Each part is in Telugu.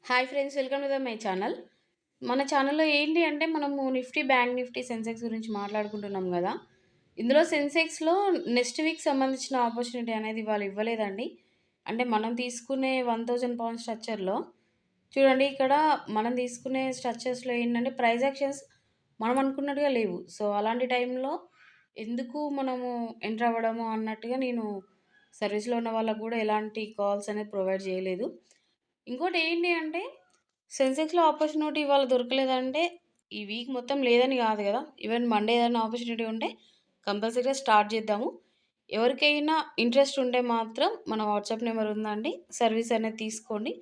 Hi friends, welcome to my channel. మన ఛానల్‌లో ఏంటి అంటే మనము నిఫ్టీ, బ్యాంక్ నిఫ్టీ, సెన్సెక్స్ గురించి మాట్లాడుకుంటున్నాం గదా! ఇందులో సెన్సెక్స్‌లో నెక్స్ట్ వీక్ సంబంధించిన ఆపర్చునిటీ అనేది వాళ్ళు ఇవ్వలేదండి. అంటే మనం తీసుకునే 1000 పౌండ్ స్ట్రక్చర్‌లో చూడండి, ఇక్కడ మనం తీసుకునే స్ట్రక్చర్స్‌లో ఏంటంటే ప్రైస్ యాక్షన్స్ మనం అనుకున్నట్టుగా లేవు. సో, అలాంటి టైంలో ఎందుకు మనము ఎంటర్ అవ్వడము అన్నట్టుగా నేను సర్వీస్‌లో ఉన్న వాళ్ళకి గూడా ఎలాంటి కాల్స్ అనేది ప్రొవైడ్ చేయలేదు. ఇంకోటి ఏంటి అంటే సెన్సెక్స్‌లో ఆపర్చునిటీ ఇవాళ దొరకలేదంటే, ఈ వీక్ మొత్తం లేదని గాదు గదా! ఈవెన్ మండే ఏదైనా ఆపర్చునిటీ ఉంటే కంపల్సరీగా స్టార్ట్ జేద్దాము. ఎవరికైనా ఇంట్రెస్ట్ ఉంటే మాత్రం మన వాట్సాప్ నెంబర్ ఉందండి. సర్వీస్ అనేది తీసుకోండి.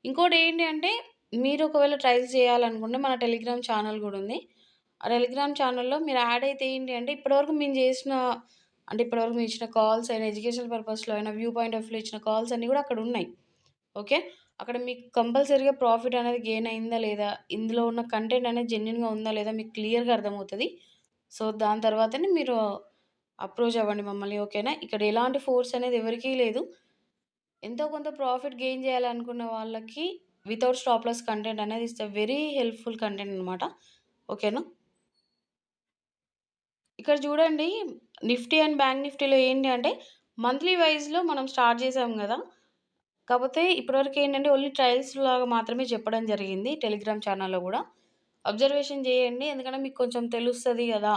ఇంకోటేంటి అంటే, మీరు ఒకవేళ ట్రైల్స్ చేయాలనుకుంటే మన టెలిగ్రామ్ ఛానల్ గూడా ఉంది. ఆ టెలిగ్రామ్ ఛానల్‌లో మీరు యాడ్ అయితే ఏంటి అంటే, ఇప్పటివరకు మేము చేసిన అంటే ఇప్పటివరకు మేము ఇచ్చిన కాల్స్ అయినా, ఎడ్యుకేషనల్ పర్పస్‌లో అయినా, వ్యూ పాయింట్ ఆఫ్ వ్యూలో ఇచ్చిన కాల్స్ అన్నీ గూడా అక్కడున్నాయి. ఓకే. అక్కడ మీకు కంపల్సరీగా ప్రాఫిట్ అనేది గెయిన్ అయిందా లేదా? ఇందులో ఉన్న కంటెంట్ అనేది జెన్యూన్‌గా ఉందా లేదా? మీకు క్లియర్‌గా అర్థమవుతది. సో, దాని తర్వాతనే మీరు అప్రోచ్ అవ్వండి మమ్మల్ని. ఓకేనా? ఇక్కడ ఎలాంటి ఫోర్స్ అనేది ఎవరికీ లేదు. ఎంతో కొంత ప్రాఫిట్ గెయిన్ చేయాలనుకున్న వాళ్ళకి వితౌట్ స్టాప్ లాస్ కంటెంట్ అనేది it's a very helpful content అనమాట. ఓకేనా? ఇక్కడ చూడండి, నిఫ్టీ అండ్ బ్యాంక్ నిఫ్టీలో ఏంటి అంటే మంత్లీ వైస్‌లో మనం స్టార్ట్ చేసాం గదా! కాపోతే ఇప్పటివరకు ఏంటంటే ఓన్లీ ట్రయల్స్ లాగా మాత్రమే చెప్పడం జరిగింది టెలిగ్రామ్ ఛానల్‌లో గూడా. అబ్జర్వేషన్ చేయండి. ఎందుకంటే మీకు కొంచెం తెలుస్తది గదా!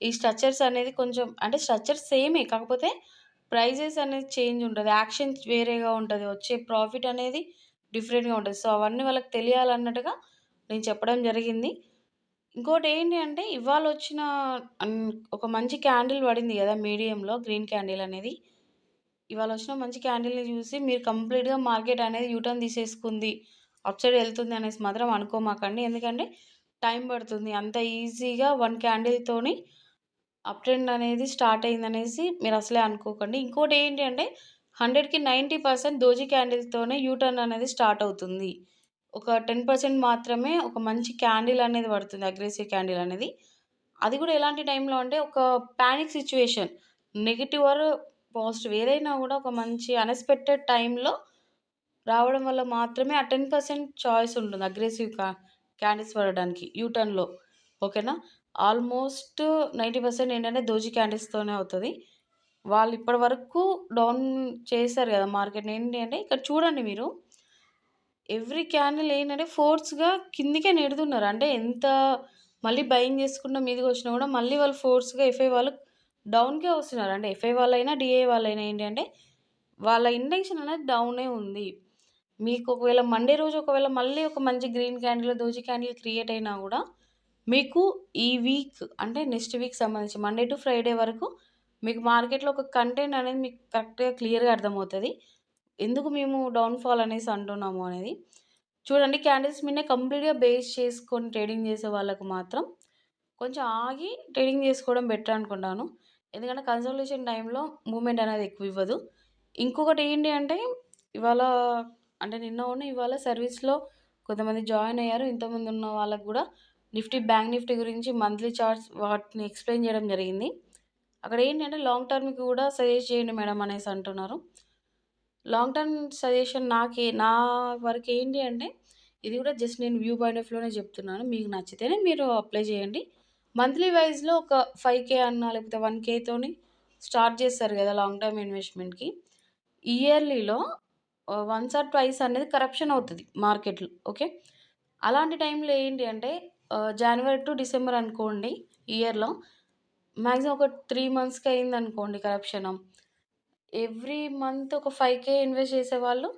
ఈ స్ట్రక్చర్స్ అనేది కొంచెం అంటే స్ట్రక్చర్ సేమే. కాకపోతే ప్రైజెస్ అనేది చేంజ్ ఉంటది. యాక్షన్స్ వేరేగా ఉంటది. వచ్చే ప్రాఫిట్ అనేది డిఫరెంట్‌గా ఉంటది. సో, అవన్నీ వాళ్ళకి తెలియాలన్నట్టుగా నేను చెప్పడం జరిగింది. ఇంకోటేంటి అంటే ఇవాళొచ్చిన ఒక మంచి క్యాండిల్ పడింది గదా! మీడియంలో గ్రీన్ క్యాండిల్ అనేది. ఇవాళొచ్చిన మంచి క్యాండిల్‌ని జూసి మీరు కంప్లీట్‌గా మార్కెట్ అనేది యూటర్న్ తీసేసుకుంది. అప్ సైడ్ ఎళ్తుంది అనేసి మాత్రం అనుకోమాకండి. ఎందుకంటే టైం పడుతుంది. అంత ఈజీగా 1 క్యాండిల్‌తోని అప్ ట్రెండ్ అనేది స్టార్ట్ అయిందనేసి మీరసలే అనుకోకండి. ఇంకోటేంటి అంటే 100కి 90% దోజీ క్యాండిల్‌తోనే యూటర్న్ అనేది స్టార్ట్ అవుతుంది. ఒక 10% మాత్రమే ఒక మంచి క్యాండిల్ అనేది పడుతుంది. అగ్రెసివ్ క్యాండిల్ అనేది. అది గూడా ఎలాంటి టైంలో అంటే ఒక panic situation negative or positive ఏదైనా గూడా ఒక మంచి అన్‌ఎక్స్‌పెక్టెడ్ టైంలో రావడం వల్ల మాత్రమే ఆ 10% చాయిస్ ఉంటుంది. అగ్రెసివ్ క్యాండిల్స్ పడడానికి యూటర్న్‌లో. ఓకేనా? ఆల్‌మోస్ట్ 90% ఏంటంటే దోజీ క్యాండిల్స్‌తోనే అవుతది. వాళ్ళు ఇప్పటి వరకు డౌన్ చేశారు గదా! మార్కెట్‌ని. ఏంటి అంటే ఇక్కడ చూడండి మీరు. ఎవ్రీ క్యాండిల్ ఏంటంటే ఫోర్స్‌గా కిందకే నెడుతున్నారు. అంటే ఎంత మళ్ళీ బయింగ్ చేసుకుంటూ మీదకొచ్చినా గూడా మళ్ళీ వాళ్ళు ఫోర్స్‌గా ఎఫ్ఐ వాళ్ళు డౌన్‌కే వస్తున్నారు. అంటే ఎఫ్ఐ వాళ్ళైనా, డీఐ వాళ్ళైనా ఏంటి అంటే వాళ్ళ ఇంటెన్షన్ అనేది డౌనే ఉంది. మీకు ఒకవేళ మండే రోజు ఒకవేళ మళ్ళీ ఒక మంచి green candle, doji candle create అయినా గూడా మీకు ఈ వీక్ అంటే నెక్స్ట్ వీక్ సంబంధించి మండే టు ఫ్రైడే వరకు మీకు మార్కెట్‌లో ఒక కంటెంట్ అనేది మీకు కరెక్ట్‌గా క్లియర్‌గా అర్థమవుతది. ఎందుకు మేము డౌన్‌ఫాల్ అనేసి అంటున్నాము అనేది. చూడండి, క్యాండిల్స్ మీదనే కంప్లీట్‌గా బేస్ చేసుకొని ట్రేడింగ్ చేసే వాళ్ళకి మాత్రం కొంచెం ఆగి ట్రేడింగ్ చేసుకోవడం బెటర్ అనుకుంటాను. ఎందుకంటే కన్సల్టేషన్ టైంలో మూవ్‌మెంట్ అనేది ఎక్కువివ్వదు. ఇంకొకటి ఏంటి అంటే ఇవాళ అంటే ఇవాళ సర్వీస్‌లో కొంతమంది జాయిన్ అయ్యారు. ఇంతకుముందు ఉన్న వాళ్ళకి గూడా నిఫ్టీ, బ్యాంక్ నిఫ్టీ గురించి మంత్లీ చార్ట్స్ వాటిని ఎక్స్‌ప్లెయిన్ చేయడం జరిగింది. అక్కడ ఏంటంటే లాంగ్ టర్మ్‌కి కూడా సజెస్ట్ చేయండి మేడం అనేసి అంటున్నారు. లాంగ్ టర్మ్ సజెషన్ నా వరకేంటి అంటే, ఇది గూడా జస్ట్ నేను వ్యూ పాయింట్ ఆఫ్ వ్యూలోనే చెప్తున్నాను. మీకు నచ్చితేనే మీరు అప్లై చేయండి. మంత్లీ వైస్‌లో ఒక 5,000 అన్నా, లేకపోతే 1,000తోని స్టార్ట్ చేస్తారు గదా! లాంగ్ టర్మ్ ఇన్వెస్ట్‌మెంట్‌కి. ఇయర్లీలో వన్స్ ఆర్ ట్వైస్ అనేది కరప్షన్ అవుతది మార్కెట్‌లో. ఓకే. అలాంటి టైంలో ఏంటి అంటే జాన్యువరి టు డిసెంబర్ అనుకోండి ఇయర్‌లో. మాక్సిమం ఒక 3 మంత్స్‌కి అయిందనుకోండి కరప్షను. ఎవ్రీ మంత్ ఒక 5,000 ఇన్వెస్ట్ చేసేవాళ్ళు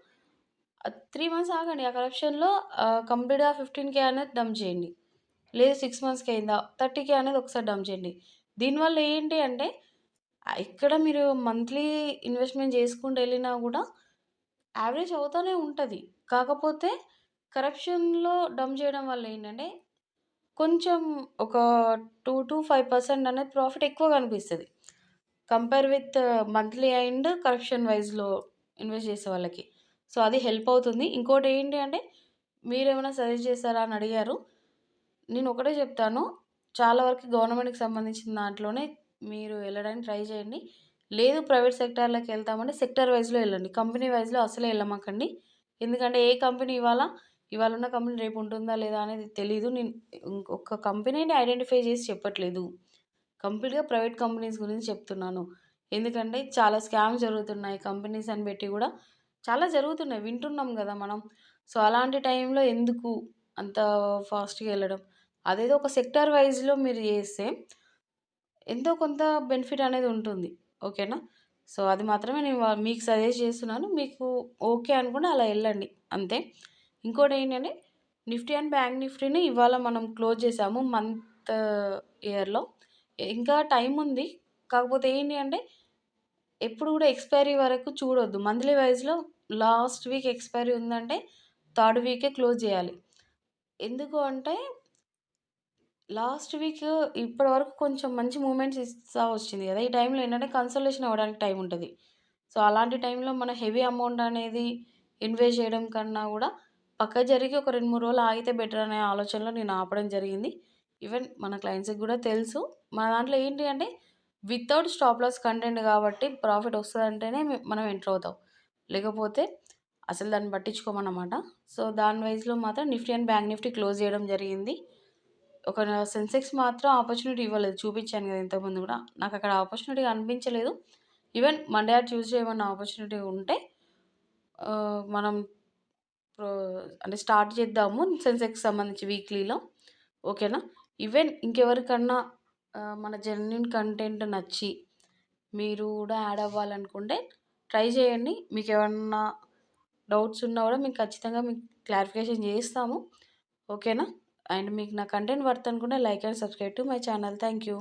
3 మంత్స్ ఆగండి. ఆ కరప్షన్‌లో కంప్లీట్‌గా 15,000 అనేది డంప్ చేయండి. లేదు 6 మంత్స్‌కి అయిందా 30,000 అనేది ఒకసారి డంప్ చేయండి. దీనివల్ల ఏంటి అంటే ఇక్కడ మీరు మంత్లీ ఇన్వెస్ట్‌మెంట్ చేసుకుంటూ ఎళ్ళినా గూడా యావరేజ్ అవుతానే ఉంటది. కాకపోతే కరప్షన్‌లో డంప్ చేయడం వల్ల ఏంటంటే కొంచెం ఒక 2-5% అనేది ప్రాఫిట్ ఎక్కువ కనిపిస్తది. Compare with monthly and corruption వైస్‌లో ఇన్వెస్ట్ చేసే వాళ్ళకి. సో, అది హెల్ప్ అవుతుంది. ఇంకోటేంటి అంటే మీరేమైనా సజెస్ట్ చేస్తారా అని అడిగారు. నేను ఒకటే చెప్తాను. చాలా వరకు గవర్నమెంట్‌కి సంబంధించిన దాంట్లోనే మీరు ఎళ్ళడానికి ట్రై చేయండి. లేదు ప్రైవేట్ సెక్టార్‌లోకి ఎళ్తామంటే సెక్టార్ వైస్‌లో ఎళ్ళండి. కంపెనీ వైస్‌లో అస్సలే ఎళ్ళమాకండి. ఎందుకంటే ఏ కంపెనీ ఇవాళ ఇవాళ ఉన్న కంపెనీ రేపు ఉంటుందా లేదా అనేది తెలీదు. నేను ఇంకొక కంపెనీని ఐడెంటిఫై చేసి చెప్పట్లేదు. కంప్లీట్‌గా ప్రైవేట్ కంపెనీస్ గురించి చెప్తున్నాను. ఎందుకంటే చాలా స్కామ్స్ జరుగుతున్నాయి. కంపెనీస్ అని పెట్టి గూడా చాలా జరుగుతున్నాయి. వింటున్నాం గదా మనం. సో, అలాంటి టైంలో ఎందుకు అంత ఫాస్ట్‌గా ఎళ్ళడం? అదేదో ఒక సెక్టార్ వైస్‌లో మీరు జేస్తే ఎంతో కొంత బెనిఫిట్ అనేది ఉంటుంది. ఓకేనా? సో, అది మాత్రమే నేను మీకు సజెస్ట్ చేస్తున్నాను. మీకు ఓకే అనుకుంటే అలా ఎళ్ళండి అంతే. ఇంకోటేంటంటే నిఫ్టీ అండ్ బ్యాంక్ నిఫ్టీని ఇవాళ మనం క్లోజ్ చేసాము మంత్ ఇయర్‌లో. ఇంకా టైముంది. కాకపోతే ఏంటి అంటే ఎప్పుడు గూడా ఎక్స్‌పైరీ వరకు చూడొద్దు. మంత్లీ వైస్‌లో లాస్ట్ వీక్ ఎక్స్‌పైరీ ఉందంటే థర్డ్ వీకే క్లోజ్ జేయాలి. ఎందుకు అంటే లాస్ట్ వీక్ ఇప్పటి వరకు కొంచెం మంచి మూవ్‌మెంట్స్ ఇస్తా వచ్చింది గదా! ఈ టైంలో ఏంటంటే కన్సల్టేషన్ అవ్వడానికి టైం ఉంటది. సో, అలాంటి టైంలో మన హెవీ అమౌంట్ అనేది ఇన్వెస్ట్ చేయడం కన్నా గూడా పక్కకు జరిగి ఒక 2, 3 రోజులు ఆగితే బెటర్ అనే ఆలోచనలో నేను ఆపడం జరిగింది. ఈవెన్ మన క్లయింట్స్‌కి గూడా తెలుసు. మన దాంట్లో ఏంటి అంటే వితౌట్ స్టాప్ లాస్ కంటెంట్ గాబట్టి ప్రాఫిట్ వస్తదంటేనే మనం ఎంటర్ అవుతాం. లేకపోతే అసలు దాన్ని పట్టించుకోమన్నమాట. సో, దాని వైస్‌లో మాత్రం Nifty and bank Nifty close జేయడం జరిగింది. ఒక సెన్సెక్స్ మాత్రం ఆపర్చునిటీ ఇవ్వలేదు. చూపించాను గదా! ఇంతకుముందు గూడా. నాకక్కడ ఆపర్చునిటీ అనిపించలేదు. ఈవెన్ మండే ఆర్ ట్యూస్‌డే ఏమన్నా ఆపర్చునిటీ ఉంటే మనం ప్రో అంటే స్టార్ట్ చేద్దాము సెన్సెక్స్‌కి సంబంధించి వీక్లీలో. ఓకేనా? ఈవెన్ ఇంకెవరికన్నా మన జెన్యూన్ కంటెంట్ నచ్చి మీరు గూడా యాడ్ అవ్వాలనుకుంటే ట్రై చేయండి. మీకేమన్నా డౌట్స్ ఉన్నా గూడా మేము ఖచ్చితంగా మీకు క్లారిఫికేషన్ చేస్తాము. ఓకేనా? అండ్ మీకు నా కంటెంట్ వర్త్ అనుకుంటే like and subscribe to my channel. Thank you.